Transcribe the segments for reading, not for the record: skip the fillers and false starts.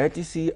HEC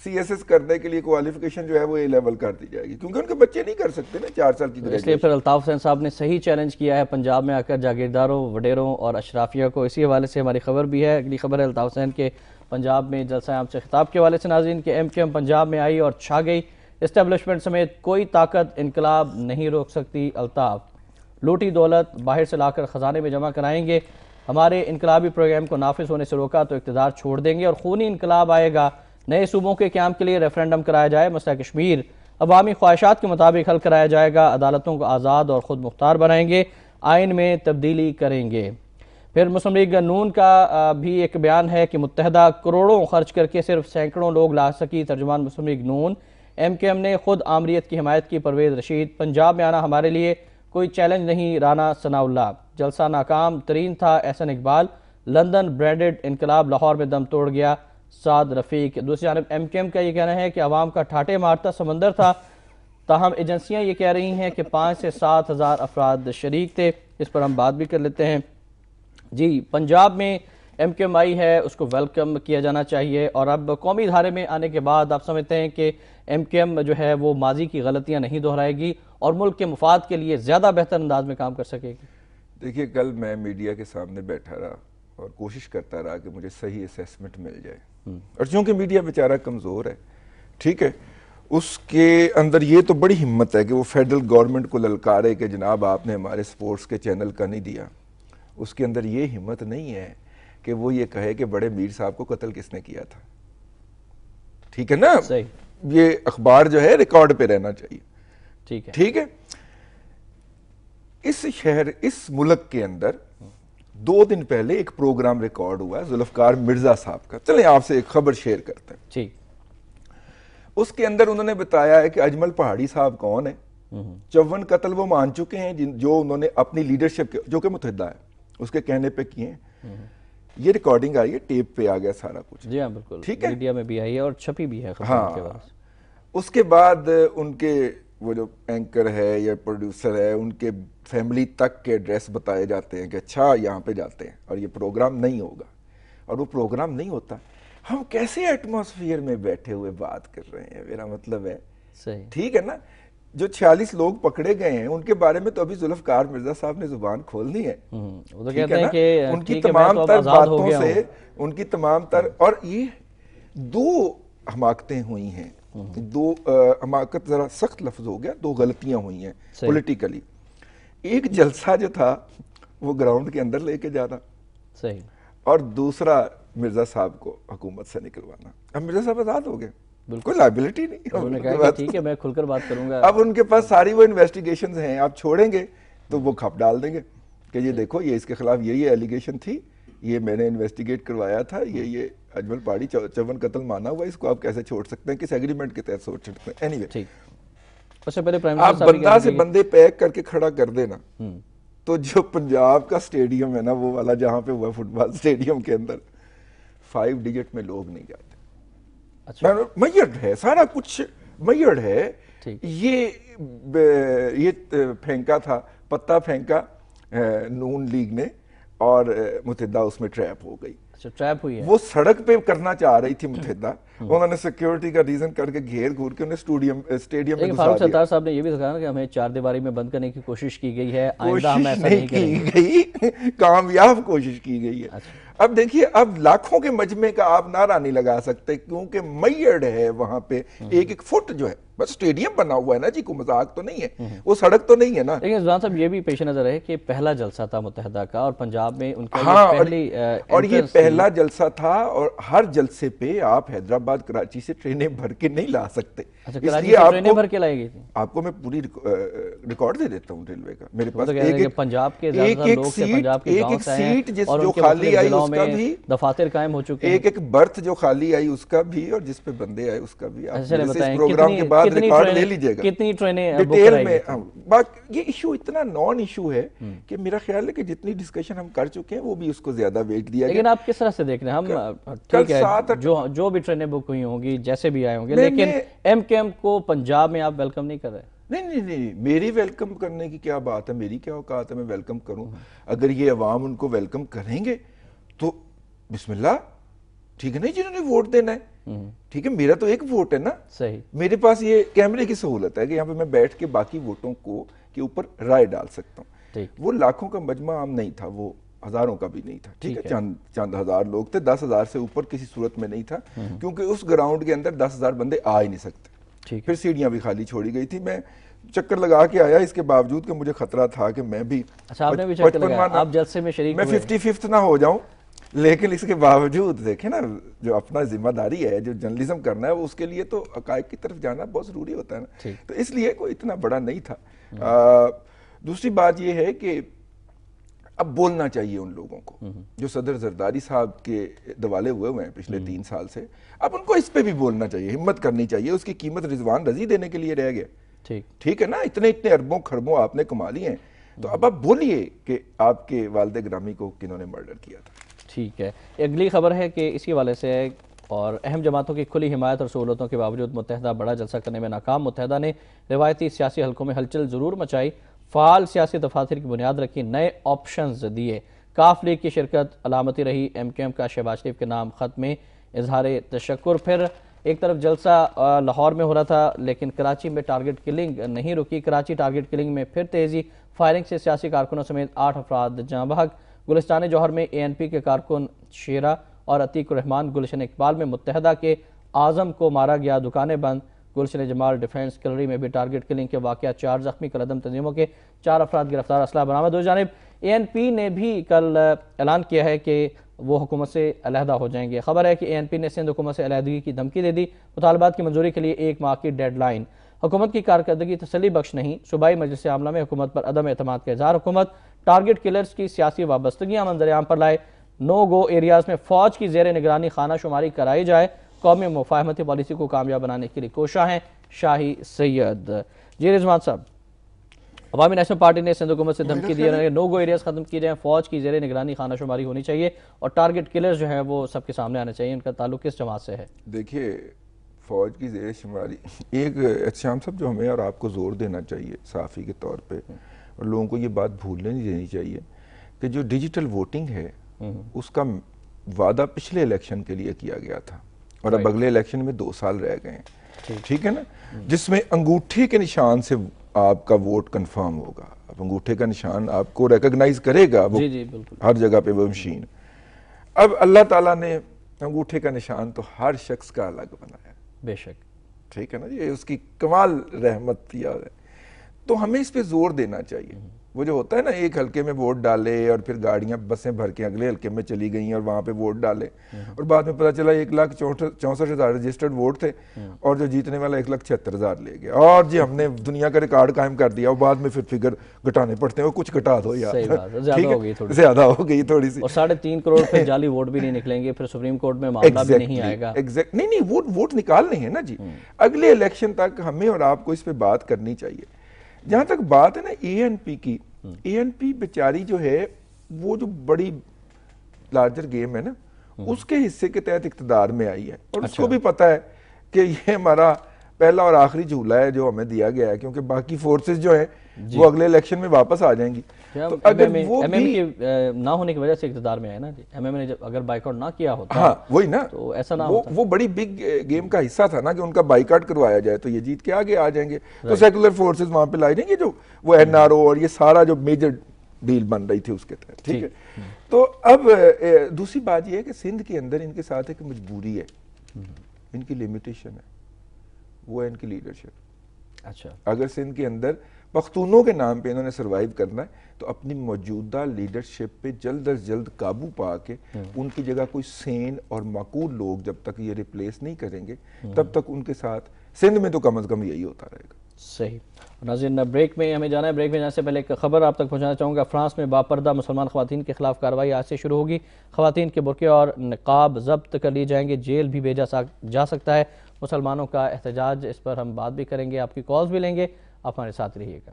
C S S کرنے کے لیے کوالیفیکیشن جو ہے وہ اے لیول کر دی جائے گی، کیونکہ ان کے بچے نہیں کر سکتے نا 4 سال کی اس لیے گریجویشن۔ پھر الطاف حسین صاحب نے صحیح چیلنج کیا ہے پنجاب میں آ کر جاگیرداروں، وڈیروں اور اشرافیہ کو۔ اسی حوالے سے ہماری خبر بھی ہے، اگلی خبر ہے الطاف حسین کے پنجاب میں جلسہ عام سے خطاب کے حوالے سے ناظرین کہ ایم کیو ایم پنجاب میں آئی اور چھا گئی، اسٹیبلشمنٹ سمیت کوئی طاقت انقلاب نہیں روک سکتی۔ الطاف لوٹی دولت باہر سے لا کر خزانے میں جمع کرائیں گے، ہمارے انقلابی پروگرام کو نافذ ہونے سے روکا تو اقتدار چھوڑ دیں گے اور خونی انقلاب آئے گا، نئے صوبوں کے قیام کے لیے ریفرینڈم کرایا جائے، مسئلہ کشمیر عوامی خواہشات کے مطابق حل کرایا جائے گا، عدالتوں کو آزاد اور خود مختار بنائیں گے، آئین میں تبدیلی کریں گے۔ پھر مسلم لیگ نون کا بھی ایک بیان ہے کہ متحدہ کروڑوں خرچ کر کے صرف سینکڑوں لوگ لا سکی، ترجمان مسلم لیگ نون۔ ایم کیو ایم نے خود آمریت کی حمایت کی، پرویز رشید۔ پنجاب میں آنا ہمارے لیے کوئی چیلنج نہیں، رانا ثناء اللہ۔ جلسہ ناکام ترین تھا، احسن اقبال۔ لندن برانڈڈ انقلاب لاہور میں دم توڑ گیا، سعد رفیق۔ دوسری جانب ایم کیو ایم کا یہ کہنا ہے کہ عوام کا ٹھاٹے مارتا سمندر تھا، تاہم ایجنسیاں یہ کہہ رہی ہیں کہ 5 سے 7 ہزار افراد شریک تھے۔ اس پر ہم بات بھی کر لیتے ہیں۔ جی، پنجاب میں ایم کیو ایم آئی ہے، اس کو ویلکم کیا جانا چاہیے، اور اب قومی دھارے میں آنے کے بعد آپ سمجھتے ہیں کہ ایم کیو ایم جو ہے وہ ماضی کی غلطیاں نہیں دہرائے گی اور ملک کے مفاد کے لیے زیادہ بہتر انداز میں کام کر سکے گی؟ دیکھیے، کل میں میڈیا کے سامنے بیٹھا رہا اور کوشش کرتا رہا کہ مجھے صحیح اسیسمنٹ مل جائے، اور چونکہ میڈیا بیچارہ کمزور ہے، ٹھیک ہے، اس کے اندر یہ تو بڑی ہمت ہے کہ وہ فیڈرل گورنمنٹ کو للکارے کہ جناب آپ نے ہمارے سپورٹس کے چینل کا نہیں دیا۔ اس کے اندر یہ ہمت نہیں ہے کہ وہ یہ کہے کہ بڑے میر صاحب کو قتل کس نے کیا تھا، ٹھیک ہے نا؟ صحیح، یہ اخبار جو ہے ریکارڈ پہ رہنا چاہیے، ٹھیک ہے، ٹھیک ہے۔ اس شہر، اس ملک کے اندر 2 دن پہلے ایک پروگرام ریکارڈ ہوا ذوالفقار مرزا صاحب کا، چلیں آپ سے ایک خبر شیئر کرتے ہیں۔ ٹھیک۔ اس کے اندر انہوں نے بتایا ہے کہ اجمل پہاڑی صاحب کون ہے، 54 قتل وہ مان چکے ہیں جو انہوں نے اپنی لیڈرشپ کے، جو کہ متحدہ ہے، اس کے کہنے پہ کیے ہیں۔ یہ ریکارڈنگ آئی ہے، ٹیپ پہ آ گیا سارا کچھ، جی ہاں بالکل، ٹھیک ہے، میڈیا میں بھی آئی ہے اور چھپی بھی ہے خبر ہاں۔ کے بعد۔ اس کے بعد ان کے وہ جو اینکر ہے یا پروڈیوسر ہے، ان کے فیملی تک کے ایڈریس بتائے جاتے ہیں کہ اچھا یہاں پہ جاتے ہیں اور یہ پروگرام نہیں ہوگا، اور وہ پروگرام نہیں ہوتا۔ ہم کیسے ایٹماسفیئر میں بیٹھے ہوئے بات کر رہے ہیں، میرا مطلب ہے، صحیح، ٹھیک ہے نا؟ جو 46 لوگ پکڑے گئے ہیں ان کے بارے میں تو ابھی ذوالفقار مرزا صاحب نے زبان کھولنی ہے، وہ تو ٹھیک کہتے ہے ہیں نا؟ کہ ان کی ٹھیک ہے، میں تمام تو اب تر آزاد ہو باتوں گیا سے، ہوں۔ ان کی تمام تر، اور یہ 2 حماقتیں ہوئی ہیں، 2 حماقت ذرا سخت لفظ ہو گیا، 2 غلطیاں ہوئی ہیں پولیٹیکلی۔ ایک جلسہ جو تھا وہ گراؤنڈ کے اندر لے کے جانا، صحیح، اور دوسرا مرزا صاحب کو حکومت سے نکلوانا۔ اب مرزا صاحب آزاد ہو گئے، کوئی لائبلٹی نہیں، انہوں نے کہا کہ ٹھیک ہے میں کھل کر بات کروں گا۔ اب ان کے پاس ساری وہ انویسٹیگیشنز ہیں، آپ چھوڑیں گے تو وہ کھپ ڈال دیں گے کہ یہ دیکھو یہ اس کے خلاف یہ ایلیگیشن تھی، یہ میں نے انویسٹیگیٹ کروایا تھا، یہ اجمل پہاڑی 54 قتل مانا ہوا، اس کو آپ کیسے چھوڑ سکتے ہیں، کس ایگریمنٹ کے تحت چھوڑ سکتے ہیں؟ اینی وے، ٹھیک، اس سے پہلے پرائم آپ منسٹر صاحب بندہ سے بندے پیک کر کے کھڑا کر دینا، تو جو پنجاب کا سٹیڈیم ہے نا، وہ والا جہاں پہ ہوا فٹ بال سٹیڈیم کے اندر 5 ڈیجٹ میں لوگ نہیں جاتے، میڈ ہے، سارا کچھ میڈ ہے۔ یہ پھینکا تھا، پتہ پھینکا نون لیگ نے، اور متحدہ اس میں ٹریپ ہو گئی۔ اچھا، ٹریپ ہوئی ہے، وہ سڑک پہ کرنا چاہ رہی تھی متحدہ، انہوں نے سیکیورٹی کا ریزن کر کے گھیر گھور کے انہیں اسٹیڈیم میں گھسا فاروق دیا۔ ستار صاحب نے یہ بھی کہا کہ ہمیں 4 دیواری میں بند کرنے کی کوشش کی گئی ہے، آئندہ ہم کوشش ایسا نہیں نہیں کریں گے۔ کی گئی، کامیاب کوشش کی گئی ہے۔ اب دیکھیے، اب لاکھوں کے مجمع کا آپ نعرہ نہیں لگا سکتے کیونکہ میڈ ہے وہاں پہ، ایک فٹ جو ہے، بس اسٹیڈیم بنا ہوا ہے نا جی، کوئی مذاق تو نہیں ہے، وہ سڑک تو نہیں ہے نا۔ لیکن رضوان صاحب یہ بھی پیش نظر ہے کہ پہلا جلسہ تھا متحدہ کا، اور پنجاب میں ان کا ہاں، یہ پہلی اور یہ پہلا جلسہ تھا، اور ہر جلسے پہ آپ حیدرآباد کراچی سے ٹرینیں بھر کے نہیں لا سکتے۔ اچھا، کراچی سے ٹرینیں بھر کے لائی گئی تھی؟ آپ کو میں پوری ریکارڈ دے دیتا ہوں ریلوے کا، میرے پاس پنجاب کے زیادہ تر لوگ سے پنجاب کے گاؤں سے ہیں، جس اور جو ان کے خالی مختلف آئی ضلعوں اس کا میں بھی دفاتر قائم ہو چکے ہیں، ایک برتھ جو خالی آئی اس کا بھی، اور جس پہ بندے آئے اس کا بھی۔ آپ اچھا اس پروگرام کے بعد ریکارڈ لے لیجئے گا، کتنی ٹرینیں ڈیٹیل میں۔ یہ ایشو اتنا نان ایشو ہے کہ میرا خیال ہے کہ جتنی ڈسکشن ہم کر چکے ہیں وہ بھی اس کو زیادہ ویٹ دیا گیا۔ لیکن آپ کس طرح سے دیکھ رہے ہیں؟ ہم ٹھیک ہے جو بھی ٹرینیں بک ہوئی ہوں گی، جیسے بھی آئے ہوں گے، لیکن ایم کیو ایم کو پنجاب میں آپ ویلکم نہیں کر رہے؟ نہیں، میری ویلکم کرنے کی کیا بات ہے، میری کیا اوقات ہے میں ویلکم کروں؟ اگر یہ عوام ان کو ویلکم کریں گے تو بسم اللہ، ٹھیک ہے نا، جنہوں نے ووٹ دینا ہے۔ ٹھیک ہے، میرا تو ایک ووٹ ہے نا، صحیح، میرے پاس یہ کیمرے کی سہولت ہے کہ یہاں پہ میں بیٹھ کے باقی ووٹوں کو کے اوپر رائے ڈال سکتا ہوں. وہ لاکھوں کا مجمع عام نہیں تھا، وہ ہزاروں کا بھی نہیں تھا، ٹھیک ہے، چند ہزار لوگ تھے، 10,000 سے اوپر کسی صورت میں نہیں تھا، کیونکہ اس گراؤنڈ کے اندر 10,000 بندے آ ہی نہیں سکتے. پھر سیڑھیاں بھی خالی چھوڑی گئی تھی. میں چکر لگا کے آیا، اس کے باوجود کہ مجھے خطرہ تھا کہ میں بھی 55th نہ ہو جاؤں، لیکن اس کے باوجود دیکھیں نا، جو اپنا ذمہ داری ہے، جو جرنلزم کرنا ہے، اس کے لیے تو حقائق کی طرف جانا بہت ضروری ہوتا ہے نا، تو اس لیے کوئی اتنا بڑا نہیں تھا. دوسری بات یہ ہے کہ اب بولنا چاہیے ان لوگوں کو جو صدر زرداری صاحب کے دوالے ہوئے ہیں پچھلے 3 سال سے، اب ان کو اس پہ بھی بولنا چاہیے، ہمت کرنی چاہیے. اس کی قیمت رضوان رضی دینے کے لیے رہ گیا، ٹھیک ہے نا، اتنے اربوں خربوں آپ نے کما لی ہیں، تو اب آپ بولیے کہ آپ کے والد گرامی کو کنہوں نے مرڈر کیا تھا. ٹھیک ہے، اگلی خبر ہے کہ اسی حوالے سے اور اہم جماعتوں کی کھلی حمایت اور سہولتوں کے باوجود متحدہ بڑا جلسہ کرنے میں ناکام. متحدہ نے روایتی سیاسی حلقوں میں ہلچل ضرور مچائی، فعال سیاسی دفاتر کی بنیاد رکھی، نئے آپشنز دیے. کاف لیگ کی شرکت علامتی رہی. ایم کیو ایم کا شہباز شریف کے نام خط میں اظہار تشکر. پھر ایک طرف جلسہ لاہور میں ہو رہا تھا، لیکن کراچی میں ٹارگٹ کلنگ نہیں رکی. کراچی ٹارگٹ کلنگ میں پھر تیزی، فائرنگ سے سیاسی کارکنوں سمیت 8 افراد جاں بحق. گلستان جوہر میں اے این پی کے کارکن شیرہ اور عتیق الرحمان. گلشن اقبال میں متحدہ کے اعظم کو مارا گیا، دکانیں بند. گلشن جمال ڈیفنس گیلری میں بھی ٹارگٹ کلنگ کے واقعہ، 4 زخمی. قلعدم تنظیموں کے 4 افراد گرفتار، اسلحہ برآمد. دو جانب اے این پی نے بھی کل اعلان کیا ہے کہ وہ حکومت سے علیحدہ ہو جائیں گے. خبر ہے کہ اے این پی نے سندھ حکومت سے علیحدگی کی دھمکی دے دی. مطالبات کی منظوری کے لیے 1 ماہ کی ڈیڈ لائن. حکومت کی کارکردگی تسلی بخش نہیں. صوبائی مجلس عاملہ میں حکومت پر عدم اعتماد کا اظہار. حکومت ٹارگٹ کلرز کی سیاسی وابستگیاں منظر عام پر لائے. نو گو ایریاز میں فوج کی زیر نگرانی خانہ شماری کرائی جائے. قومی مفاہمتی پالیسی کو کامیاب بنانے کے لیے کوشاں ہیں شاہی سید. جی رضوان صاحب، عوامی نیشنل پارٹی نے سندھ حکومت سے دھمکی دی ہے، نو گو ایریاز ختم کی جائیں، فوج کی زیر نگرانی خانہ شماری ہونی چاہیے، اور ٹارگٹ کلرز جو ہیں وہ سب کے سامنے آنے چاہیے. ان کا تعلق کس جماعت سے ہے؟ دیکھیے، فوج کی زیر شماری ایک احتشام صاحب جو ہمیں اور آپ کو زور دینا چاہیے صحافی کے طور پہ، اور لوگوں کو یہ بات بھولنے نہیں دینی چاہیے کہ جو ڈیجیٹل ووٹنگ ہے اس کا وعدہ پچھلے الیکشن کے لیے کیا گیا تھا، اور اب اگلے الیکشن میں 2 سال رہ گئے ہیں، ٹھیک ہے نا، جس میں انگوٹھے کے نشان سے آپ کا ووٹ کنفرم ہوگا. اب انگوٹھے کا نشان آپ کو ریکگنائز کرے گا وہ ہر جگہ پہ وہ مشین. اب اللہ تعالیٰ نے انگوٹھے کا نشان تو ہر شخص کا الگ بنایا، بے شک، ٹھیک ہے نا، یہ اس کی کمال رحمت کیا ہے. تو ہمیں اس پہ زور دینا چاہیے. وہ جو ہوتا ہے نا، ایک حلقے میں ووٹ ڈالے اور پھر گاڑیاں بسیں بھر کے اگلے حلقے میں چلی گئیں اور وہاں پہ ووٹ ڈالے، اور بعد میں پتہ چلا 1,64,000 رجسٹرڈ ووٹ تھے اور جو جیتنے والا 1,76,000 لے گیا، اور جی ہم نے دنیا کا ریکارڈ قائم کر دیا. اور بعد میں پھر فگر گھٹانے پڑتے ہیں، وہ کچھ گھٹا دو یار، زیادہ ہو گئی تھوڑی سی، اور 3.5 کروڑ پھر جعلی ووٹ بھی نہیں نکلیں گے، پھر سپریم کورٹ میں معاملہ بھی نہیں آئے گا. نہیں، ووٹ نکالنے ہیں نا جی. اگلے الیکشن تک ہمیں اور آپ کو اس پہ بات کرنی چاہیے. جہاں تک بات ہے نا اے این پی کی، اے این پی بیچاری جو ہے وہ جو بڑی لارجر گیم ہے نا، اس کے حصے کے تحت اقتدار میں آئی ہے، اور اس کو بھی پتا ہے کہ یہ ہمارا پہلا اور آخری جھولا ہے جو ہمیں دیا گیا ہے، کیونکہ باقی فورسز جو ہیں وہ اگلے الیکشن میں واپس آ جائیں گی. تو اگر وہ ایم ایم کی نہ ہونے کی وجہ سے اقتدار میں آئے نا جی، ایم ایم نے اگر بائیکاٹ نہ کیا ہوتا، ہاں وہی نا، تو ایسا نہ ہوتا. وہ بڑی بگ گیم کا حصہ تھا نا کہ ان کا بائیکاٹ کروایا جائے تو یہ جیت کے آگے آ جائیں گے، تو سیکولر فورسز وہاں پہ لائی جائیں گے، جو وہ این آر او اور یہ سارا جو میجر ڈیل بن رہی تھی اس کے تحت، ٹھیک ہے. تو اب دوسری بات یہ ہے کہ سندھ کے اندر ان کے ساتھ ایک مجبوری ہے، ان کی لمیٹیشن ہے، وہ ہے ان کی لیڈرشپ. اچھا، اگر سندھ کے اندر پختونوں کے نام پہ انہوں نے سروائیو کرنا ہے تو اپنی موجودہ لیڈرشپ پہ جلد از جلد قابو پا کے ان کی جگہ کوئی سین اور معقول لوگ جب تک یہ ریپلیس نہیں کریں گے تب تک ان کے ساتھ سندھ میں تو کم از کم یہی ہوتا رہے گا. صحیح. ناظرین، بریک میں ہمیں جانا ہے. بریک میں جانے سے پہلے ایک خبر آپ تک پہنچانا چاہوں گا. فرانس میں باپردہ مسلمان خواتین کے خلاف کارروائی آج سے شروع ہوگی. خواتین کے برقعے اور نقاب ضبط کر لی جائیں گے، جیل بھی بھیجا جا سکتا ہے. مسلمانوں کا احتجاج، اس پر ہم بات بھی کریں گے، آپ کی کالز بھی لیں گے. آپ ہمارے ساتھ رہیے گا.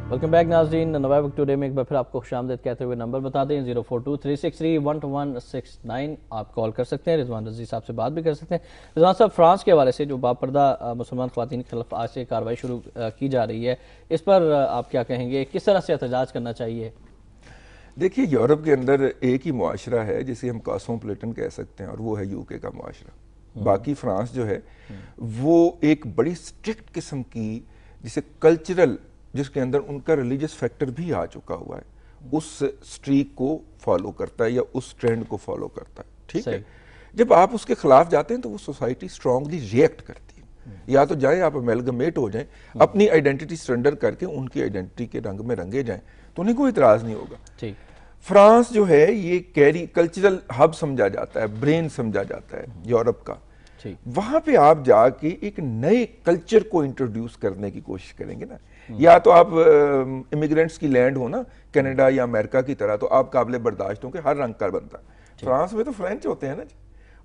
ویلکم بیک ناظرین. نوائے وقت ٹوڈے میں ایک بار پھر آپ کو خوش آمدید کہتے ہوئے نمبر بتا دیں 042-363-12169. آپ کال کر سکتے ہیں، رضوان رضی صاحب سے بات بھی کر سکتے ہیں. رضوان صاحب، فرانس کے حوالے سے جو باپردہ مسلمان خواتین کے خلاف آج سے کارروائی شروع کی جا رہی ہے، اس پر آپ کیا کہیں گے؟ کس طرح سے احتجاج کرنا چاہیے؟ دیکھیے یورپ کے اندر ایک ہی معاشرہ ہے جسے ہم کاسموپولیٹن کہہ سکتے ہیں، اور وہ ہے یو کے کا معاشرہ۔ باقی فرانس جو ہے وہ ایک بڑی سٹرکٹ قسم کی جسے کلچرل، جس کے اندر ان کا ریلیجس فیکٹر بھی آ چکا ہوا ہے، اس سٹریک کو فالو کرتا ہے یا اس ٹرینڈ کو فالو کرتا ہے، ٹھیک ہے۔ جب آپ اس کے خلاف جاتے ہیں تو وہ سوسائٹی سٹرونگلی ریئیکٹ کرتی ہے، یا تو جائیں آپ امیلگمیٹ ہو جائیں، اپنی آئیڈینٹی سرنڈر کر کے ان کی آئیڈینٹی کے رنگ میں رنگے جائیں تو انہیں کوئی اعتراض نہیں ہوگا۔ فرانس جو ہے یہ کیری کلچرل ہب سمجھا جاتا ہے، برین سمجھا جاتا ہے یورپ کا، وہاں پہ آپ جا کے ایک نئے کلچر کو انٹروڈیوس کرنے کی کوشش کریں گے نا، یا تو آپ امیگرینٹس کی لینڈ ہو نا کینیڈا یا امریکہ کی طرح، تو آپ قابل برداشت ہوں کہ ہر رنگ کا بنتا ہے۔ فرانس میں تو فرینچ ہوتے ہیں نا جی،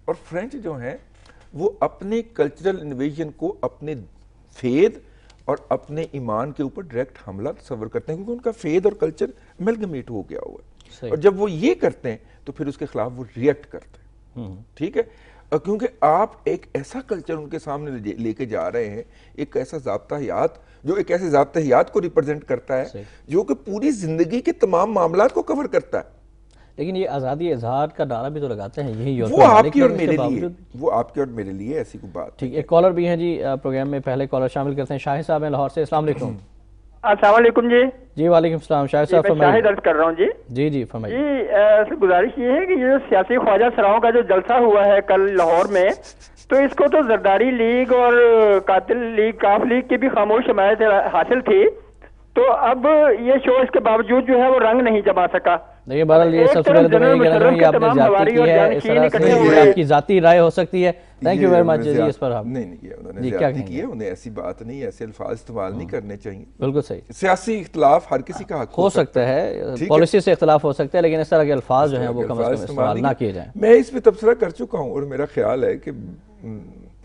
اور فرینچ جو ہیں وہ اپنے کلچرل انویژن کو اپنے فید اور اپنے ایمان کے اوپر ڈائریکٹ حملہ تصور کرتے ہیں، کیونکہ ان کا فید اور کلچر امیلگمیٹ ہو گیا ہوا ہے، اور جب وہ یہ کرتے ہیں تو پھر اس کے خلاف وہ ریئیکٹ کرتے ہیں، ٹھیک ہے، کیونکہ آپ ایک ایسا کلچر ان کے سامنے لے کے جا رہے ہیں، ایک ایسا ضابطہ حیات جو ایک ایسے ضابطہ حیات کو ریپرزینٹ کرتا ہے جو کہ پوری زندگی کے تمام معاملات کو کور کرتا ہے۔ لیکن یہ آزادی اظہار کا نعرہ بھی تو لگاتے ہیں یہی وہ آپ کی اور میرے لیے، وہ آپ کی اور میرے لیے ایسی کوئی بات۔ ٹھیک، ایک کالر بھی ہیں جی پروگرام میں، پہلے کالر شامل کرتے ہیں، شاہد صاحب ہیں لاہور سے۔ السلام علیکم۔ السلام علیکم جی۔ جی وعلیکم السلام، شاہد صاحب فرمائیے۔ شاہد عرض کر رہا ہوں جی۔ جی جی فرمائیے۔ جی گزارش یہ ہے کہ یہ سیاسی خواجہ سراؤں کا جو جلسہ ہوا ہے کل لاہور میں، تو اس کو تو زرداری لیگ اور قاتل لیگ، کاف لیگ کی بھی خاموش حمایت حاصل تھی، تو اب یہ شو اس کے باوجود جو ہے وہ رنگ نہیں جما سکا۔ دیکھیے بہرحال یہ سب سے پہلے تو میں یہ کہنا چاہوں گی آپ نے زیادتی کی ہے، اس طرح سے آپ کی ذاتی رائے ہو سکتی ہے۔ تھینک یو ویری مچ جی اس پر ہم نہیں کیا، انہوں نے زیادتی کی ہے، انہیں ایسی بات نہیں، ایسے الفاظ استعمال نہیں کرنے چاہیے۔ بالکل صحیح، سیاسی اختلاف ہر کسی کا حق ہو سکتا ہے، پالیسی سے اختلاف ہو سکتا ہے، لیکن اس طرح کے الفاظ جو ہیں وہ کم از کم استعمال نہ کیے جائیں۔ میں اس پہ تبصرہ کر چکا ہوں، اور میرا خیال ہے کہ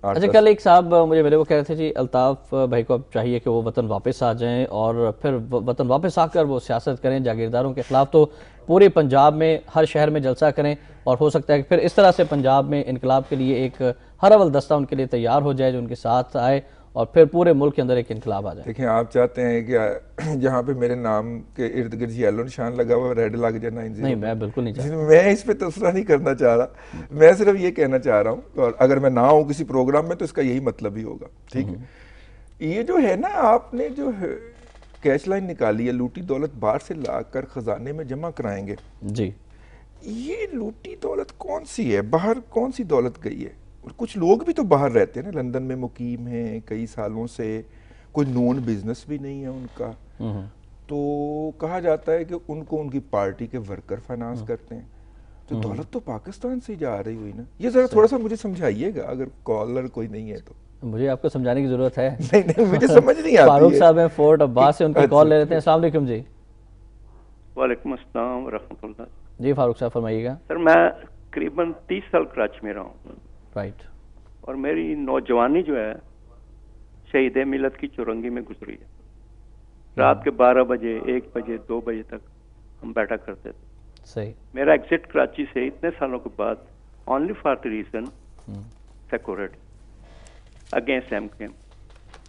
اچھا کل ایک صاحب مجھے ملے، وہ کہہ رہے تھے جی الطاف بھائی کو اب چاہیے کہ وہ وطن واپس آ جائیں اور پھر وطن واپس آ کر وہ سیاست کریں، جاگیرداروں کے خلاف تو پورے پنجاب میں ہر شہر میں جلسہ کریں، اور ہو سکتا ہے کہ پھر اس طرح سے پنجاب میں انقلاب کے لیے ایک ہر اول دستہ ان کے لیے تیار ہو جائے جو ان کے ساتھ آئے، اور پھر پورے ملک کے اندر ایک انقلاب آ جائے۔ دیکھیں آپ چاہتے ہیں کہ جہاں پہ میرے نام کے ارد گرد یلو نشان لگا ہوا ریڈ لگ جائے؟ نہیں، میں بالکل نہیں چاہتا، میں اس پہ تبصرہ نہیں کرنا چاہ رہا، میں صرف یہ کہنا چاہ رہا ہوں، اور اگر میں نہ ہوں کسی پروگرام میں تو اس کا یہی مطلب ہی ہوگا، ٹھیک ہے۔ یہ جو ہے نا، آپ نے جو کیش لائن نکالی ہے، لوٹی دولت باہر سے لا کر خزانے میں جمع کرائیں گے، جی یہ لوٹی دولت کون سی ہے؟ باہر کون سی دولت گئی ہے؟ اور کچھ لوگ بھی تو باہر رہتے ہیں نا، لندن میں مقیم ہیں کئی سالوں سے، کوئی نون بزنس بھی نہیں ہے ان کا، تو کہا جاتا ہے کہ ان کو ان کی پارٹی کے ورکر فائنانس کرتے ہیں، تو دولت تو پاکستان سے جا رہی ہوئی نا۔ یہ ذرا تھوڑا سا مجھے سمجھائیے گا، اگر کالر کوئی نہیں ہے تو۔ مجھے آپ کو سمجھانے کی ضرورت ہے؟ نہیں مجھے سمجھ نہیں آتی۔ فاروق صاحب ہیں فورٹ عباس سے، ان کی کال لے لیتے ہیں۔ السلام علیکم جی۔ وعلیکم السلام ورحمۃ اللہ۔ جی فاروق صاحب فرمائیے گا۔ سر میں تقریباً 30 سال کراچی میں رہا ہوں، رائٹ، اور میری نوجوانی جو ہے شہید ملت کی چورنگی میں گزری ہے۔ رات کے 12 بجے، 1 بجے، 2 بجے تک ہم بیٹھا کرتے تھے۔ صحیح۔ میرا ایگزٹ کراچی سے اتنے سالوں کے بعد only for the reason security against M K M.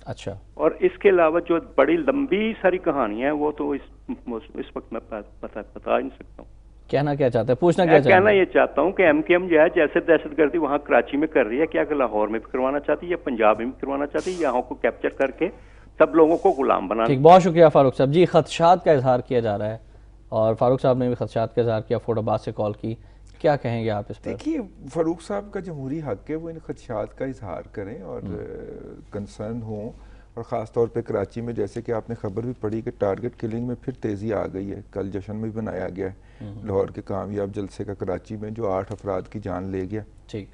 اچھا، اور اس کے علاوہ جو بڑی لمبی ساری کہانیاں ہیں وہ تو اس وقت میں بتا نہیں سکتا ہوں۔ کہنا کیا چاہتے ہیں، پوچھنا کیا چاہتے ہیں؟ کہنا یہ چاہتا ہوں کہ ایم کے ایم جو ہے جیسے دہشت گردی وہاں کراچی میں کر رہی ہے، کیا کہ لاہور میں بھی کروانا چاہتی ہے یا پنجاب میں بھی کروانا چاہتی ہے، یہاں کو کیپچر کر کے سب لوگوں کو غلام بنانا۔ ٹھیک، بہت شکریہ فاروق صاحب۔ جی خدشات کا اظہار کیا جا رہا ہے، اور فاروق صاحب نے بھی خدشات کا اظہار کیا، فورٹ عباس سے کال کی، کیا کہیں گے آپ اس پر؟ دیکھیے فاروق صاحب کا جمہوری حق ہے وہ ان خدشات کا اظہار کریں اور کنسرن ہوں، اور خاص طور پہ کراچی میں جیسے کہ آپ نے خبر بھی پڑھی کہ ٹارگٹ کلنگ میں پھر تیزی آ گئی ہے، کل جشن میں بھی بنایا گیا ہے لاہور کے کامیاب جلسے کا کراچی میں، جو 8 افراد کی جان لے گیا۔ ٹھیک،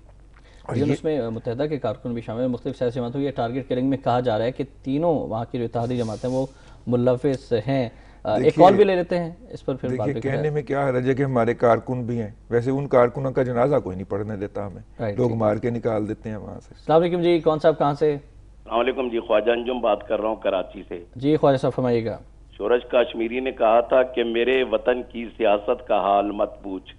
اور اس میں متحدہ کے کارکن بھی شامل ہیں، مختلف سیاسی جماعتوں، یہ ٹارگٹ کلنگ میں کہا جا رہا ہے کہ تینوں وہاں کی جو اتحادی جماعتیں وہ ملوث ہیں۔ ایک کال بھی لے لیتے ہیں اس پر، پھر دیکھیے کہنے میں کیا حرج ہے کہ ہمارے کارکن بھی ہیں، ویسے ان کارکنوں کا جنازہ کوئی نہیں پڑھنے دیتا ہمیں، لوگ مار کے نکال دیتے ہیں وہاں سے۔ السلام علیکم جی، کون صاحب کہاں سے؟ السلام علیکم جی، خواجہ انجم بات کر رہا ہوں کراچی سے۔ جی خواجہ صاحب فرمائیے گا۔ شورش کاشمیری نے کہا تھا کہ میرے وطن کی سیاست کا حال مت پوچھ،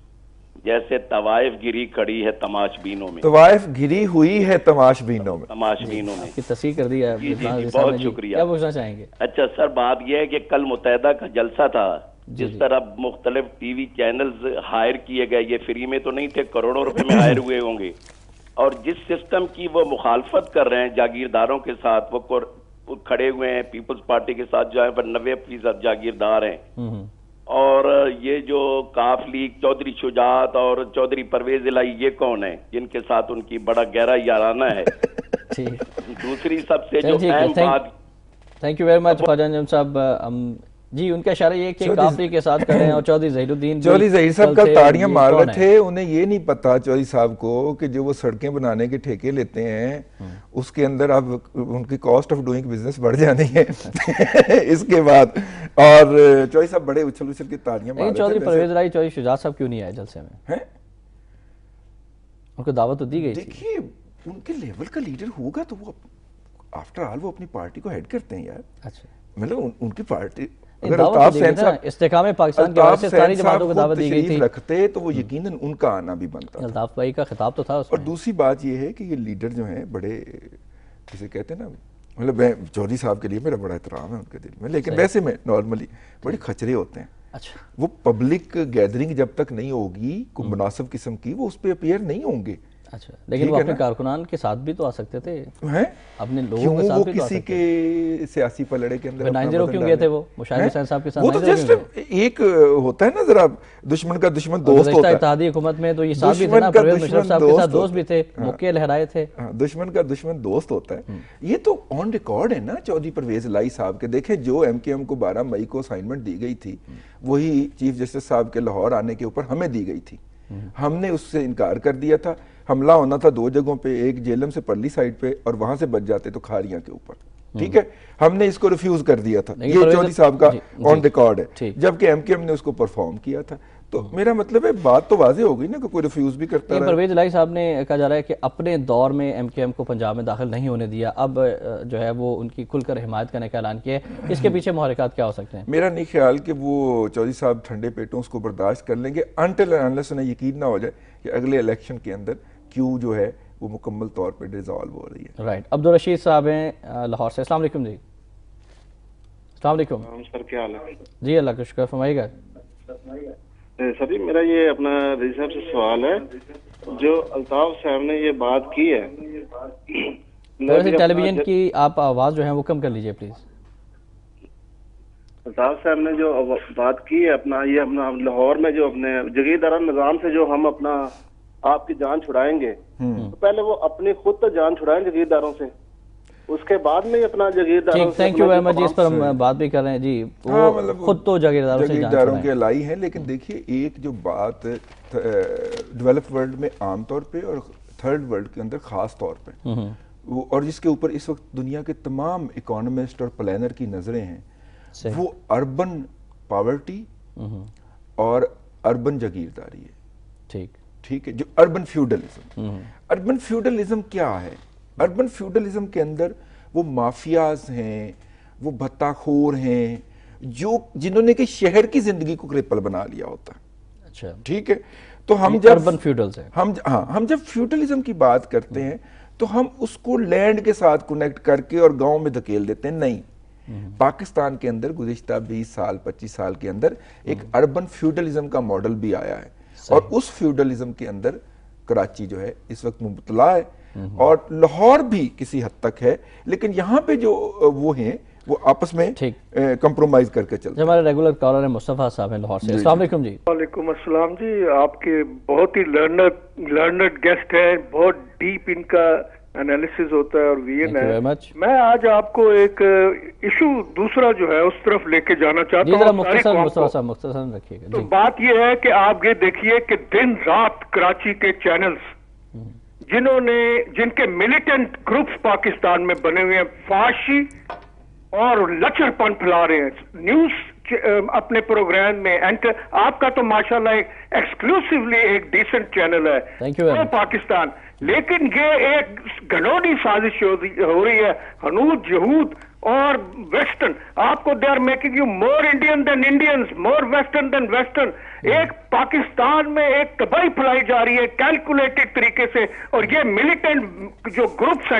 جیسے طوائف گری کھڑی ہے تماش بینوں میں۔ طوائف گری ہوئی ہے تماش بینوں میں، تماش بینوں میں کی تصحیح کر دی ہے۔ جی بہت شکریہ۔ کیا پوچھنا چاہیں گے؟ اچھا سر، بات یہ ہے کہ کل متحدہ کا جلسہ تھا، جس طرح مختلف ٹی وی چینلز ہائر کیے گئے, یہ فری میں تو نہیں تھے, کروڑوں روپے میں ہائر ہوئے ہوں گے, اور جس سسٹم کی وہ مخالفت کر رہے ہیں جاگیرداروں کے ساتھ, وہ کھڑے ہوئے ہیں پیپلز پارٹی کے ساتھ جو ہے پر 90% جاگیردار ہیں, اور یہ جو کاف لیگ چودھری شجاعت اور چودھری پرویز الہی یہ کون ہیں جن کے ساتھ ان کی بڑا گہرا یارانہ ہے. دوسری سب سے جو اہم بات, تھینک یو ویری مچ خواجہ انجم صاحب. جی ان کا اشارہ یہ کہ کافی کے ساتھ کھڑے ہیں, اور چودھری ظہیر الدین, چودھری ظہیر صاحب کل تاڑیاں مار رہے تھے, انہیں یہ نہیں پتا چودھری صاحب کو کہ جو وہ سڑکیں بنانے کے ٹھیکے لیتے ہیں اس کے اندر اب ان کی کاسٹ آف ڈوئنگ بزنس بڑھ جانی ہے اس کے بعد. اور چودھری صاحب بڑے اچھل اچھل کی تاڑیاں مار رہے تھے. چودھری پرویز الہی, چودھری شجاعت صاحب کیوں نہیں آئے جلسے میں؟ ان کو دعوت تو دی گئی تھی. دیکھیے ان کے لیول کا لیڈر ہوگا تو وہ آفٹر آل وہ اپنی پارٹی کو ہیڈ کرتے ہیں یار. اچھا, مطلب ان کی پارٹی استحکام پاکستان کی وجہ سے ساری جماعتوں کو دعوت دی گئی تھی رکھتے تو وہ یقیناً ان کا آنا بھی بنتا. الطاف بھائی کا خطاب تو تھا اس میں. اور دوسری بات یہ ہے کہ یہ لیڈر جو ہیں بڑے جسے کہتے ہیں نا, مطلب چودھری صاحب کے لیے میرا بڑا احترام ہے ان کے دل میں, لیکن ویسے میں نارملی بڑے کھچرے ہوتے ہیں. اچھا, وہ پبلک گیدرنگ جب تک نہیں ہوگی کوئی مناسب قسم کی, وہ اس پہ اپیئر نہیں ہوں گے. اچھا, لیکن وہ اپنے کارکنان کے ساتھ بھی تو آ سکتے تھے, اپنے لوگوں کے ساتھ بھی تو آ سکتے تھے. کسی کے سیاسی پلڑے کے اندر 9-0 کیوں گئے تھے وہ مشاہد حسین صاحب کے ساتھ؟ وہ تو جسٹ ایک ہوتا ہے نا ذرا دشمن کا دشمن دوست ہوتا ہے. اتحادی حکومت میں تو یہ ساتھ بھی تھے نا, پرویز مشرف صاحب کے ساتھ دوست بھی تھے, موقع لہرائے تھے. دشمن کا دشمن دوست ہوتا ہے. یہ تو آن ریکارڈ ہے نا چودھری پرویز الہی صاحب کے. دیکھیں جو ایم کیو ایم کو 12 مئی کو اسائنمنٹ دی گئی تھی وہی چیف جسٹس صاحب کے لاہور آنے کے اوپر ہمیں دی گئی تھی. ہم نے اس سے انکار کر دیا تھا. حملہ ہونا تھا 2 جگہوں پہ, ایک جیلم سے پرلی سائڈ پہ, اور وہاں سے بچ جاتے تو کھاریاں کے اوپر. ٹھیک ہے, ہم نے اس کو ریفیوز کر دیا تھا. یہ چودھری صاحب کا آن ریکارڈ ہے, جبکہ ایم کیو ایم نے اس کو پرفارم کیا تھا. تو میرا مطلب ہے بات تو واضح ہو گئی نا کہ کوئی ریفیوز بھی کرتا رہا. پرویز الہی صاحب نے کہا جا رہا ہے کہ اپنے دور میں ایم کیو ایم کو پنجاب میں داخل نہیں ہونے دیا, اب جو ہے وہ ان کی کھل کر حمایت کرنے کا اعلان کیا ہے. اس کے پیچھے محرکات کیا ہو سکتے ہیں؟ میرا نہیں خیال کہ وہ چودھری صاحب ٹھنڈے پیٹوں اس کو برداشت کر لیں گے انٹل اینڈ انلیس انہیں یقین نہ ہو جائے کہ اگلے الیکشن کے اندر کیوں جو ہے وہ مکمل طور پہ ڈیزالو ہو رہی ہے. رائٹ, عبدالرشید صاحب ہیں لاہور سے. السلام علیکم. جی السلام علیکم سر, کیا حال ہے؟ جی اللہ کا شکر, فرمائیے گا. سر جی میرا یہ اپنا رضی صاحب سے سوال ہے, جو الطاف صاحب نے یہ بات کی ہے, ٹیلی ویژن کی آپ آواز جو ہے وہ کم کر لیجئے پلیز. الطاف صاحب نے جو بات کی ہے اپنا یہ اپنا لاہور میں جو اپنے جگیردارانہ نظام سے جو ہم اپنا آپ کی جان چھڑائیں گے, تو پہلے وہ اپنی خود تو جان چھڑائیں جگیرداروں سے, اس کے بعد میں اپنا جگیرداروں سے. تھینک یو ویری مچ, اس پر ہم بات بھی کر رہے ہیں. جی وہ خود تو جگیرداروں سے جان جگیرداروں کے الائی ہیں, لیکن دیکھیے ایک جو بات ڈیولپ ورلڈ میں عام طور پہ اور تھرڈ ورلڈ کے اندر خاص طور پہ, اور جس کے اوپر اس وقت دنیا کے تمام اکانومسٹ اور پلانر کی نظریں ہیں, وہ اربن پاورٹی اور اربن جگیرداری ہے. ٹھیک ہے, جو اربن فیوڈلزم. اربن فیوڈلزم کیا ہے؟ اربن فیوڈلزم کے اندر وہ مافیاز ہیں, وہ بھتہ خور ہیں, جنہوں نے کہ شہر کی زندگی کو کرپل بنا لیا ہوتا ہے. اچھا ٹھیک ہے, تو ہم جب اربن فیوڈلز ہیں, ہم جب فیوڈلزم کی بات کرتے ہیں تو ہم اس کو لینڈ کے ساتھ کنیکٹ کر کے اور گاؤں میں دھکیل دیتے ہیں. نہیں, پاکستان کے اندر گزشتہ 20 سال 25 سال کے اندر ایک اربن فیوڈلزم کا ماڈل بھی آیا ہے, اور اس فیوڈلزم کے اندر کراچی جو ہے اس وقت مبتلا ہے, اور لاہور بھی کسی حد تک ہے, لیکن یہاں پہ جو وہ ہیں وہ آپس میں کمپرومائز کر کے چلتے ہیں. ہمارے ریگولر کالر ہیں مصطفیٰ صاحب ہیں لاہور سے. السلام علیکم. جی وعلیکم السلام. جی آپ کے بہت ہی لرنڈ گیسٹ ہیں, بہت ڈیپ ان کا انالیسز ہوتا ہے اور ویژن ہے. میں آج آپ کو ایک ایشو دوسرا جو ہے اس طرف لے کے جانا چاہتا ہوں. مختصر رکھیے گا. تو بات یہ ہے کہ آپ یہ دیکھیے کہ دن رات کراچی کے چینلز جن کے ملیٹنٹ گروپس پاکستان میں بنے ہوئے ہیں, فحاشی اور لچر پن پھیلا رہے ہیں نیوز اپنے پروگرام میں. آپ کا تو ماشاءاللہ ایکسکلوسیولی ایک ڈیسنٹ چینل ہے پاکستان, لیکن یہ ایک گھنوڑی سازش ہو رہی ہے ہنود یہود اور ویسٹرن. آپ کو they are making you more Indian than Indians, more western than western. ایک پاکستان میں ایک تباہی پھیلائی جا رہی ہے کیلکولیٹڈ طریقے سے, اور یہ ملیٹنٹ جو گروپس ہیں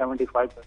75%।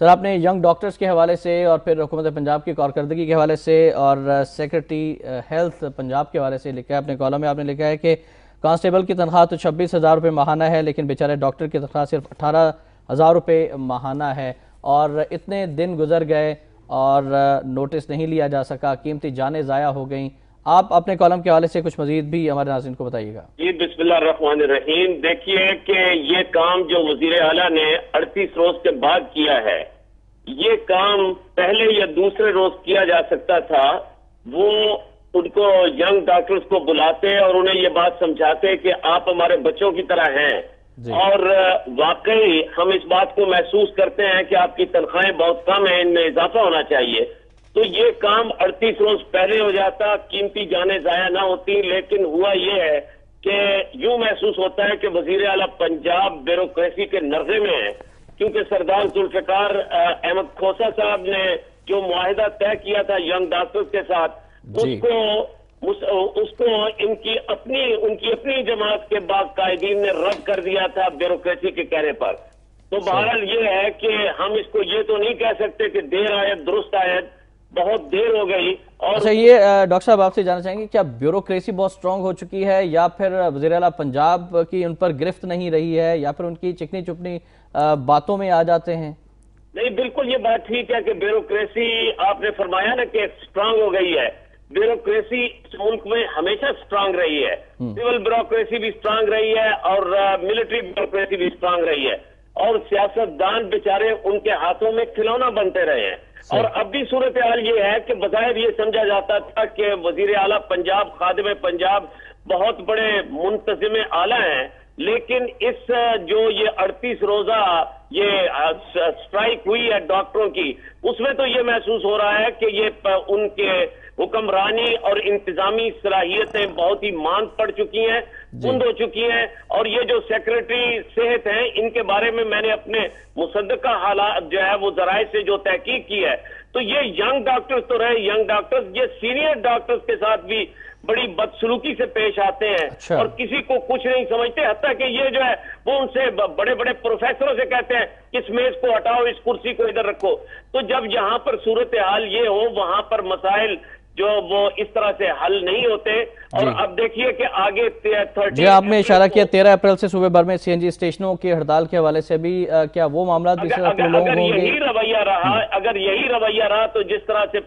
سر آپ نے ینگ ڈاکٹرز کے حوالے سے اور پھر حکومت پنجاب کی کارکردگی کے حوالے سے اور سیکرٹری ہیلتھ پنجاب کے حوالے سے لکھا ہے اپنے کالم میں. آپ نے لکھا ہے کہ کانسٹیبل کی تنخواہ تو 26,000 روپے ماہانہ ہے لیکن بیچارے ڈاکٹر کی تنخواہ صرف 18,000 روپے ماہانہ ہے, اور اتنے دن گزر گئے اور نوٹس نہیں لیا جا سکا, قیمتی جانیں ضائع ہو گئیں. آپ اپنے کالم کے حوالے سے کچھ مزید بھی ہمارے ناظرین کو بتائیے گا. جی بسم اللہ الرحمن الرحیم. دیکھیے کہ یہ کام جو وزیر اعلیٰ نے 38 روز کے بعد کیا ہے, یہ کام پہلے یا دوسرے روز کیا جا سکتا تھا. وہ ان کو ینگ ڈاکٹرز کو بلاتے اور انہیں یہ بات سمجھاتے کہ آپ ہمارے بچوں کی طرح ہیں, اور واقعی ہم اس بات کو محسوس کرتے ہیں کہ آپ کی تنخواہیں بہت کم ہیں, ان میں اضافہ ہونا چاہیے. تو یہ کام 38 روز پہلے ہو جاتا, قیمتی جانیں ضائع نہ ہوتی. لیکن ہوا یہ ہے کہ یوں محسوس ہوتا ہے کہ وزیر اعلیٰ پنجاب بیوروکریسی کے نرغے میں ہے, کیونکہ سردار ذوالفقار احمد کھوسہ صاحب نے جو معاہدہ طے کیا تھا ینگ ڈاکٹرز کے ساتھ, اس کو ان کی اپنی جماعت کے باقاعدین نے رد کر دیا تھا بیوروکریسی کے کہنے پر. تو بہرحال یہ ہے کہ ہم اس کو یہ تو نہیں کہہ سکتے کہ دیر آیت درست آیت, بہت دیر ہو گئی. اور اچھا, یہ ڈاکٹر صاحب آپ سے جاننا چاہیں گے کیا بیوروکریسی بہت سٹرونگ ہو چکی ہے, یا پھر وزیر اعلیٰ پنجاب کی ان پر گرفت نہیں رہی ہے, یا پھر ان کی چکنی چپنی باتوں میں آ جاتے ہیں؟ نہیں, بالکل یہ بات ٹھیک ہے کہ بیوروکریسی, آپ نے فرمایا نا کہ سٹرونگ ہو گئی ہے. بیوروکریسی اس ملک میں ہمیشہ سٹرونگ رہی ہے. سول بیوروکریسی بھی سٹرونگ رہی ہے اور ملٹری بیوروکریسی بھی سٹرونگ رہی ہے, اور سیاستدان بیچارے ان کے ہاتھوں میں کھلونا بنتے رہے ہیں. اور اب بھی صورتحال یہ ہے کہ بظاہر یہ سمجھا جاتا تھا کہ وزیر اعلیٰ پنجاب, خادم پنجاب بہت بڑے منتظم اعلیٰ ہیں, لیکن اس جو یہ 38 روزہ یہ سٹرائک ہوئی ہے ڈاکٹروں کی, اس میں تو یہ محسوس ہو رہا ہے کہ یہ ان کے حکمرانی اور انتظامی صلاحیتیں بہت ہی ماند پڑ چکی ہیں, بند ہو چکی ہیں. اور یہ جو سیکرٹری صحت ہیں, ان کے بارے میں میں نے اپنے مصدقہ حالات جو ہے وہ ذرائع سے جو تحقیق کی ہے, تو یہ ینگ ڈاکٹرز تو رہے ینگ ڈاکٹرز, یہ سینئر ڈاکٹرز کے ساتھ بھی بڑی بدسلوکی سے پیش آتے ہیں اور کسی کو کچھ نہیں سمجھتے. حتیٰ کہ یہ جو ہے وہ ان سے بڑے بڑے پروفیسروں سے کہتے ہیں اس میز کو ہٹاؤ, اس کرسی کو ادھر رکھو. تو جب یہاں پر صورتحال یہ ہو, وہاں پر مسائل جو وہ اس طرح سے حل نہیں ہوتے. اور اب دیکھیے کہ آگے 30 آپ نے اشارہ کیا 13 اپریل سے صوبے بھر میں سی این جی اسٹیشنوں کی ہڑتال کے حوالے سے بھی کیا وہ معاملات بھی اگر یہی رویہ رہا تو جس طرح سے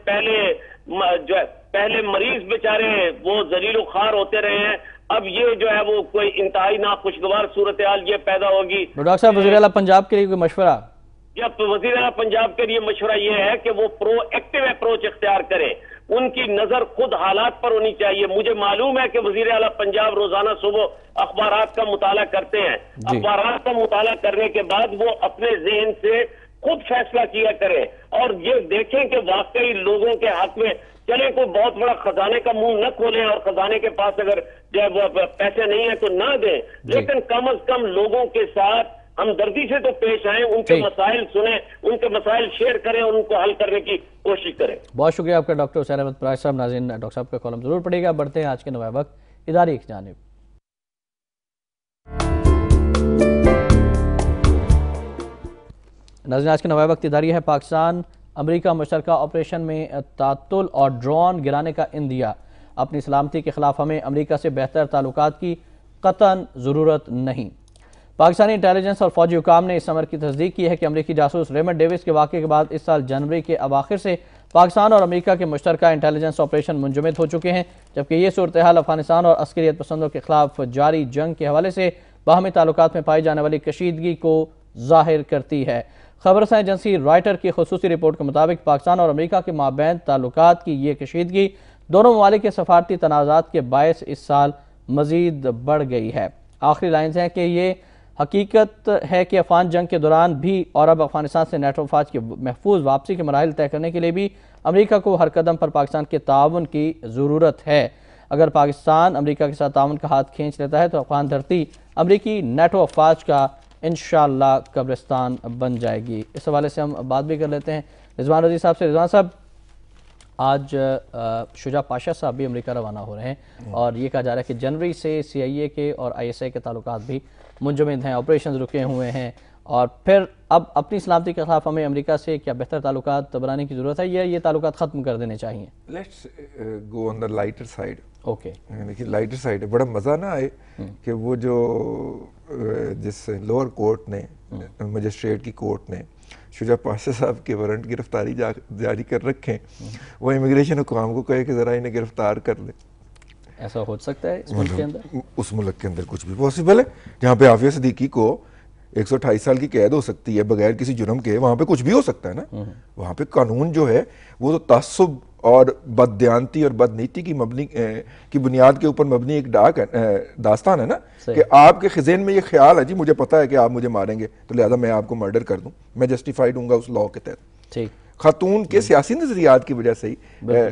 پہلے مریض بیچارے وہ ذلیل و خوار ہوتے رہے ہیں, اب یہ جو ہے وہ کوئی انتہائی ناخوشگوار صورتحال یہ پیدا ہوگی. ڈاکٹر صاحب, وزیر اعلیٰ پنجاب کے لیے کوئی مشورہ؟ جب وزیر اعلیٰ پنجاب کے لیے مشورہ یہ ہے کہ وہ پرو ایکٹیو اپروچ اختیار کریں, ان کی نظر خود حالات پر ہونی چاہیے. مجھے معلوم ہے کہ وزیر اعلیٰ پنجاب روزانہ صبح اخبارات کا مطالعہ کرتے ہیں. اخبارات کا مطالعہ کرنے کے بعد وہ اپنے ذہن سے خود فیصلہ کیا کریں اور یہ دیکھیں کہ واقعی لوگوں کے حق میں چلے. کوئی بہت بڑا خزانے کا منہ نہ کھولیں, اور خزانے کے پاس اگر پیسے نہیں ہیں تو نہ دیں, لیکن کم از کم لوگوں کے ساتھ ہمدردی سے تو پیش آئیں, ان کے مسائل سنیں, ان کے مسائل شیئر کریں اور ان کو حل کرنے کی کوشش کریں. بہت شکریہ آپ کا ڈاکٹر حسین احمد پراج صاحب. ناظرین, ڈاکٹر صاحب کا کالم ضرور پڑھیے گا. بڑھتے ہیں آج کے نوائے وقت اداری کی جانب. ناظرین, آج کے نوائے وقت اداری ہے پاکستان امریکہ مشترکہ آپریشن میں تعطل اور ڈرون گرانے کا اندیا. اپنی سلامتی کے خلاف ہمیں امریکہ سے بہتر تعلقات کی قطعاً ضرورت نہیں. پاکستانی انٹیلیجنس اور فوجی حکام نے اس امر کی تصدیق کی ہے کہ امریکی جاسوس ریمنڈ ڈیوس کے واقعے کے بعد اس سال جنوری کے اواخر سے پاکستان اور امریکہ کے مشترکہ انٹیلیجنس آپریشن منجمد ہو چکے ہیں, جبکہ یہ صورتحال افغانستان اور عسکریت پسندوں کے خلاف جاری جنگ کے حوالے سے باہمی تعلقات میں پائی جانے والی کشیدگی کو ظاہر کرتی ہے. خبررساں ایجنسی رائٹر کی خصوصی رپورٹ کے مطابق پاکستان اور امریکہ کے مابین تعلقات کی یہ کشیدگی دونوں ممالک کے سفارتی تنازعات کے باعث اس سال مزید بڑھ گئی ہے. آخری لائنز ہیں کہ یہ حقیقت ہے کہ افغان جنگ کے دوران بھی اور اب افغانستان سے نیٹو افواج کی محفوظ واپسی کے مراحل طے کرنے کے لیے بھی امریکہ کو ہر قدم پر پاکستان کے تعاون کی ضرورت ہے. اگر پاکستان امریکہ کے ساتھ تعاون کا ہاتھ کھینچ لیتا ہے تو افغان دھرتی امریکی نیٹو افواج کا انشاءاللہ قبرستان بن جائے گی. اس حوالے سے ہم بات بھی کر لیتے ہیں رضوان رضی صاحب سے. رضوان صاحب, آج شجاع پاشا صاحب بھی امریکہ روانہ ہو رہے ہیں اور یہ کہا جا رہا ہے کہ جنوری سے سی آئی اے کے اور آئی ایس آئی کے تعلقات بھی منجمد ہیں, آپریشنز رکے ہوئے ہیں, اور پھر اب اپنی سلامتی کے خلاف ہمیں امریکہ سے کیا بہتر تعلقات بنانے کی ضرورت ہے یا یہ تعلقات ختم کر دینے چاہیے؟ Let's go on the lighter side. Okay, لیکن لائٹر سائڈ ہے, بڑا مزہ نہ آئے کہ وہ جو جس لوور کورٹ نے, مجسٹریٹ کی کورٹ نے شجاع پاشا صاحب کے وارنٹ گرفتاری جاری کر رکھیں, وہ امیگریشن حکام کو کہے کہ ذرا انہیں گرفتار کر لیں. ایسا ہو سکتا ہے اس ملک کے اندر؟ اس ملک کے اندر کچھ بھی پاسبل ہے. جہاں پہ عافیہ صدیقی کو 128 سال کی قید ہو سکتی ہے بغیر کسی جرم کے, وہاں پہ کچھ بھی ہو سکتا ہے نا. وہاں پہ قانون جو ہے وہ تو تعصب اور بددیانتی اور بدنیتی کی بنیاد کے اوپر مبنی ایک داستان ہے نا, کہ آپ کے خزین میں یہ خیال ہے جی مجھے پتا ہے کہ آپ مجھے ماریں گے تو لہذا میں آپ کو مرڈر کر دوں, میں جسٹیفائیڈ ہوں گا اس لاء کے تحت. خاتون کے سیاسی نظریات کی وجہ سے ہی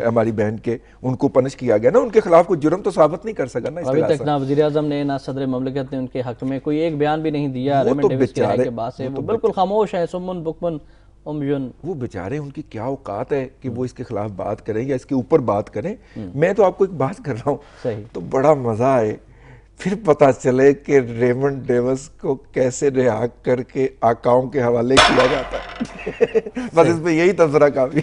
ہماری بہن کے ان کو پنش کیا گیا نا, ان کے خلاف کوئی جرم تو ثابت نہیں کر سکا نا. ابھی تک نہ وزیر اعظم نے نہ صدر مملکت نے ان کے حق میں کوئی ایک بیان بھی نہیں دیا. ریمنڈ ڈیوس کے رائے کے بعد سے وہ بالکل خاموش ہے, سمن بکمن امجن. وہ بیچارے, ان کی کیا اوقات ہے کہ وہ اس کے خلاف بات کریں یا اس کے اوپر بات کریں. میں تو آپ کو ایک بات کر رہا ہوں تو بڑا مزہ آئے, پھر پتا چلے کہ ریمنڈ ڈیوس کو کیسے رہا کر کے آقاؤں کے حوالے کیا جاتا ہے. بس اس پہ یہی تبصرہ کافی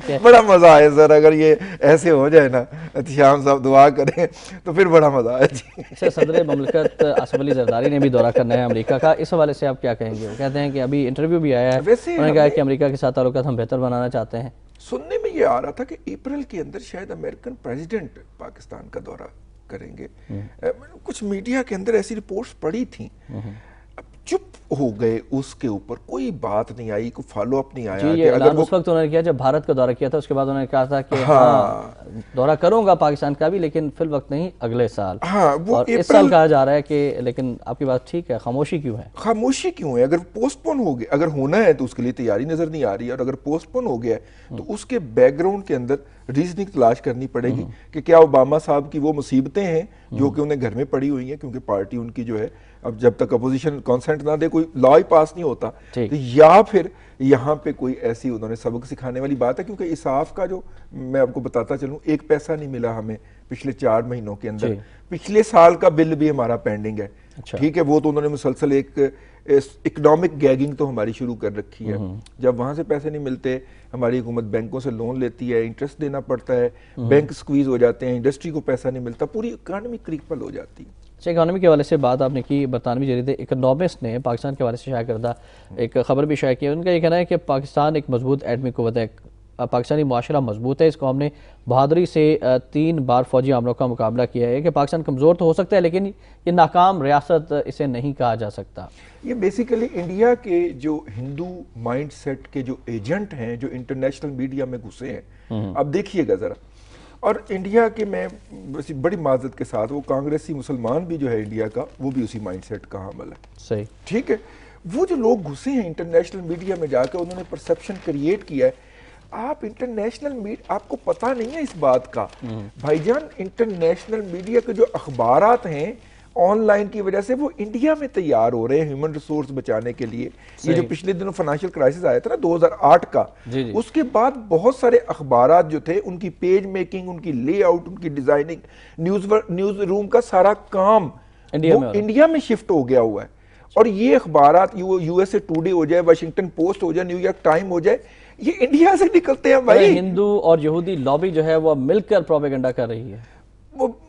ہے. بڑا مزہ آئے سر, اگر یہ ایسے ہو جائے نا, احتشام صاحب دعا کریں تو پھر بڑا مزہ آئے. صدر مملکت آصف علی زرداری نے بھی دورہ کرنا ہے امریکہ کا, اس حوالے سے آپ کیا کہیں گے؟ وہ کہتے ہیں کہ ابھی انٹرویو بھی آیا ہے, انہوں نے کہا کہ امریکہ کے ساتھ تعلقات ہم بہتر بنانا چاہتے ہیں. سننے میں یہ آ رہا تھا کہ اپریل کے اندر شاید امریکن پریزیڈنٹ پاکستان کا دورہ کریں گے. کچھ میڈیا کے اندر ایسی رپورٹس پڑی تھیں, اب چپ ہو گئے, اس کے اوپر کوئی بات نہیں آئی, کوئی فالو اپ نہیں آیا. یہ اعلان اس وقت انہوں نے کیا جب بھارت کا دورہ کیا تھا, اس کے بعد انہوں نے کہا تھا کہ دورہ کروں گا پاکستان کا بھی, لیکن فی الوقت نہیں, اگلے سال. اور اس سال کہا جا رہا ہے کہ, لیکن آپ کی بات ٹھیک ہے, خاموشی کیوں ہے؟ خاموشی کیوں ہے؟ اگر پوسٹ پون ہو گیا, اگر ہونا ہے تو اس کے لیے تیاری نظر نہیں آ رہی ہے, اور اگر پوسٹ پون ہو گیا ہے تو اس کے بیک گراؤنڈ کے اندر ریزننگ تلاش کرنی پڑے گی کہ کیا اوباما صاحب کی وہ مصیبتیں ہیں جو کہ انہیں گھر میں پڑی ہوئی ہیں, کیونکہ پارٹی ان کی جو ہے اب جب تک اپوزیشن کانسنٹ نہ دے کوئی لا ہی پاس نہیں ہوتا, یا پھر یہاں پہ کوئی ایسی انہوں نے سبق سکھانے والی بات ہے. کیونکہ اسعاف کا جو میں آپ کو بتاتا چلوں, ایک پیسہ نہیں ملا ہمیں پچھلے 4 مہینوں کے اندر. پچھلے سال کا بل بھی ہمارا پینڈنگ ہے, ٹھیک ہے, وہ تو انہوں نے مسلسل ایک اکنامک گیگنگ تو ہماری شروع کر رکھی ہے. جب وہاں سے پیسے نہیں ملتے, ہماری حکومت بینکوں سے لون لیتی ہے, انٹرسٹ دینا پڑتا ہے, بینک سکویز ہو جاتے ہیں, انڈسٹری کو پیسہ نہیں ملتا, پوری اکانومی کریپل ہو جاتی ہے. اکانومی کے حوالے سے بات آپ نے کی, برطانوی جریدے اکنامسٹ نے پاکستان کے حوالے سے شائع کردہ ایک خبر بھی شائع کی. ان کا یہ کہنا ہے کہ پاکستان ایک مضبوط ایٹمی قوت ہے, پاکستانی معاشرہ مضبوط ہے, اس قوم نے بہادری سے 3 بار فوجی حملوں کا مقابلہ کیا ہے, کہ پاکستان کمزور تو ہو سکتا ہے لیکن یہ ناکام ریاست اسے نہیں کہا جا سکتا. یہ بیسیکلی انڈیا کے جو ہندو مائنڈ سیٹ کے جو ایجنٹ ہیں جو انٹرنیشنل میڈیا میں گھسے ہیں, اب دیکھیے گا ذرا, اور انڈیا کے میں بڑی معذرت کے ساتھ وہ کانگریسی مسلمان بھی جو ہے انڈیا کا, وہ بھی اسی مائنڈ سیٹ کا حامل ہے. صحیح, ٹھیک ہے, وہ جو لوگ گھسے ہیں انٹرنیشنل میڈیا میں جا کے, انہوں نے پرسپشن کریٹ کیا ہے. آپ انٹرنیشنل میڈیا, آپ کو پتہ نہیں ہے اس بات کا بھائی جان, انٹرنیشنل میڈیا کے جو اخبارات ہیں آن لائن کی وجہ سے وہ انڈیا میں تیار ہو رہے ہیں ہیومن ریسورس بچانے کے لیے. یہ جو پچھلے دنوں فائنینشیل کرائسس آیا تھا نا 2008 کا, اس کے بعد بہت سارے اخبارات جو تھے, ان کی پیج میکنگ, ان کی لے آؤٹ, ان کی ڈیزائننگ, نیوز روم کا سارا کام انڈیا میں شفٹ ہو گیا ہوا ہے. اور یہ اخبارات یو ایس اے ٹوڈے ہو جائے, واشنگٹن پوسٹ ہو جائے, نیو یارک ٹائم ہو جائے, یہ انڈیا سے نکلتے ہیں بھائی. ہندو اور یہودی لابی جو ہے وہ مل کر پروپیگنڈا کر رہی ہے.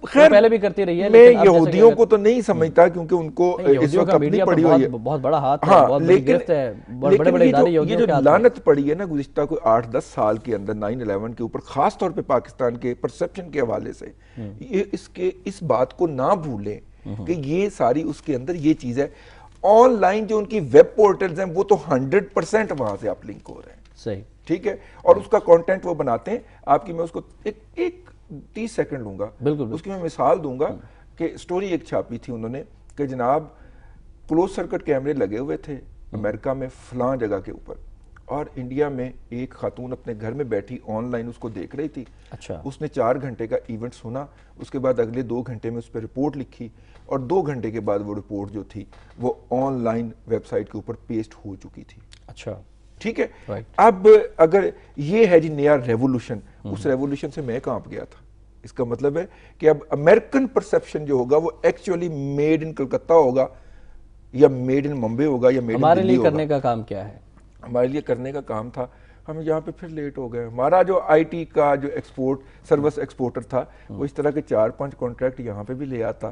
خیر پہلے بھی کرتی رہی ہے, میں یہودیوں کو تو نہیں سمجھتا کیونکہ ان کو اس وقت اپنی پڑی ہوئی ہے, بہت بڑا ہاتھ ہے, بہت بڑی گرفت ہے, بڑے بڑے ادارے یہ جو لعنت پڑی ہے نا گزشتہ کوئی 8-10 سال کے اندر 9/11 کے اوپر, خاص طور پہ پاکستان کے پرسپشن کے حوالے سے, اس بات کو نہ بھولیں کہ یہ ساری اس کے اندر یہ چیز ہے. آن لائن جو ان کی ویب پورٹلز ہیں وہ تو 100% وہاں سے آپ لنک ہو رہے ہیں. صحیح, ٹھیک ہے, اور اس کا کانٹینٹ وہ بناتے ہیں. آپ کی میں اس کو ایک 30 سیکنڈ لوں گا, اس کی میں مثال دوں گا کہ سٹوری ایک چھاپی تھی انہوں نے کہ جناب کلوز سرکٹ کیمرے لگے ہوئے تھے امریکہ میں فلاں جگہ کے اوپر, اور انڈیا میں ایک خاتون اپنے گھر میں بیٹھی آن لائن اس کو دیکھ رہی تھی. اس نے 4 گھنٹے کا ایونٹ سنا, اس کے بعد اگلے 2 گھنٹے میں اس پہ رپورٹ لکھی, اور 2 گھنٹے کے بعد وہ رپورٹ جو تھی وہ آن لائن ویب سائٹ کے اوپر پیسٹ ہو چکی تھی. اچھا, ٹھیک ہے. اب اگر یہ ہے جی نیا ریولوشن, اس ریولوشن سے میں کانپ گیا تھا. اس کا مطلب ہے کہ اب امریکن پرسپشن جو ہوگا وہ ایکچولی میڈ ان کلکتہ ہوگا, یا میڈ ان ممبئی ہوگا یا میڈ ان ہمارے دلی لیے ہوگا. کرنے کا کام کیا ہے؟ ہمارے لیے کرنے کا کام تھا, ہم یہاں پہ پھر لیٹ ہو گئے. ہمارا جو آئی ٹی کا جو ایکسپورٹ سروس ایکسپورٹر تھا وہ اس طرح کے 4-5 کانٹریکٹ یہاں پہ بھی لے آتا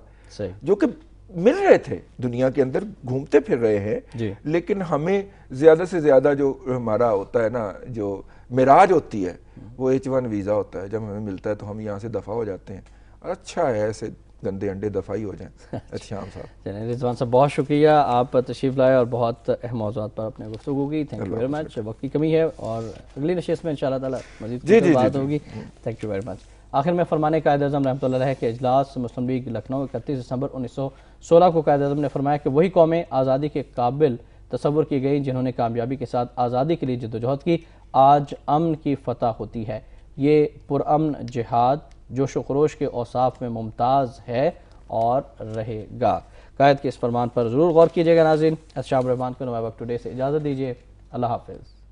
جو کہ مل رہے تھے, دنیا کے اندر گھومتے پھر رہے ہیں, لیکن ہمیں زیادہ سے زیادہ جو ہمارا ہوتا ہے نا, جو معراج ہوتی ہے وہ H1 ویزا ہوتا ہے. جب ہمیں ملتا ہے تو ہم یہاں سے دفع ہو جاتے ہیں, اور اچھا ہے ایسے گندے انڈے دفع ہی ہو جائیں. احتشام صاحب, رضوان صاحب بہت شکریہ, آپ تشریف لائے اور بہت اہم موضوعات پر اپنے گفتگو کی. Thank you very much. وقت کی کمی ہے اور اگلی نشست میں انشاءاللہ تعالی مزید بات ہوگی. Thank you very much. آخر میں فرمانے قائد اعظم رحمۃ اللہ علیہ کے اجلاس مسلم لیگ لکھنؤ 31 دسمبر 1916 کو قائد اعظم نے فرمایا کہ وہی قومیں آزادی کے قابل تصور کی گئیں جنہوں نے کامیابی کے ساتھ آزادی کے لیے جدوجہد کی. آج امن کی فتح ہوتی ہے. یہ پرامن جہاد جوش و خروش کے اوصاف میں ممتاز ہے اور رہے گا. قائد کے اس فرمان پر ضرور غور کیجیے گا. ناظرین, احتشام الرحمان کو نوائے وقت ٹوڈے سے اجازت دیجیے. اللہ حافظ.